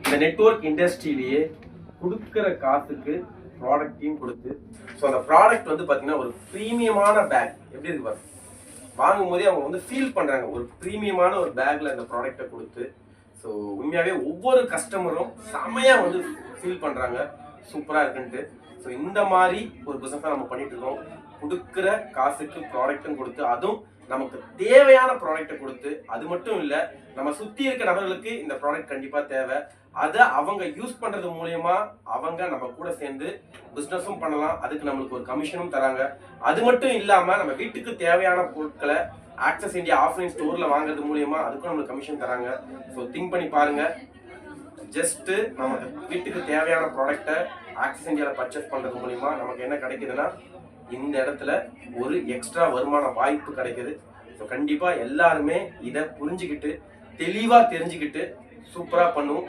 இந்த நெட்வொர்க் இண்டஸ்ட்ரியிலேயே கொடுக்குற காசுக்கு ப்ராடக்டையும் கொடுத்து, ஸோ அந்த ப்ராடக்ட் வந்து பார்த்தீங்கன்னா ஒரு ப்ரீமியமான பேக் எப்படி இருக்கு பாருங்க. வாங்கும் போதே அவங்க வந்து ஃபீல் பண்ணுறாங்க ஒரு ப்ரீமியமான ஒரு பேக்கில் அந்த ப்ராடக்டை கொடுத்து. ஸோ உண்மையாகவே ஒவ்வொரு கஸ்டமரும் செமையாக வந்து ஃபீல் பண்ணுறாங்க சூப்பராக இருக்குன்ட்டு. ஸோ இந்த மாதிரி ஒரு பிஸ்னஸ் தான் நம்ம பண்ணிட்டு இருக்கோம். கொடுக்குற காசுக்கு ப்ராடக்ட்டும் கொடுத்து, அதுவும் நமக்கு தேவையான ப்ராடக்டை கொடுத்து, அது மட்டும் இல்லை நம்ம சுற்றி இருக்க நபர்களுக்கு இந்த ப்ராடக்ட் கண்டிப்பாக தேவை, அதை அவங்க யூஸ் பண்ணுறது மூலயமா அவங்க நம்ம கூட சேர்ந்து பிஸ்னஸும் பண்ணலாம், அதுக்கு நம்மளுக்கு ஒரு கமிஷனும் தராங்க. அது மட்டும் இல்லாமல் நம்ம வீட்டுக்கு தேவையான பொருட்களை ஆக்சஸ் இந்தியா ஆஃப்லைன் ஸ்டோரில் வாங்குறது மூலயமா அதுக்கும் நம்மளுக்கு கமிஷன் தராங்க. ஸோ திங்க் பண்ணி பாருங்க. ஜஸ்ட்டு நம்ம வீட்டுக்கு தேவையான ப்ராடக்டை ஆக்சஸ் இந்தியாவில் பர்ச்சேஸ் பண்ணுறது மூலிமா நமக்கு என்ன கிடைக்குதுன்னா இந்த இடத்துல ஒரு எக்ஸ்ட்ரா வருமான வாய்ப்பு கிடைக்குது. ஸோ கண்டிப்பாக எல்லாருமே இதை புரிஞ்சுக்கிட்டு தெளிவாக தெரிஞ்சுக்கிட்டு சூப்பராக பண்ணுவோம்.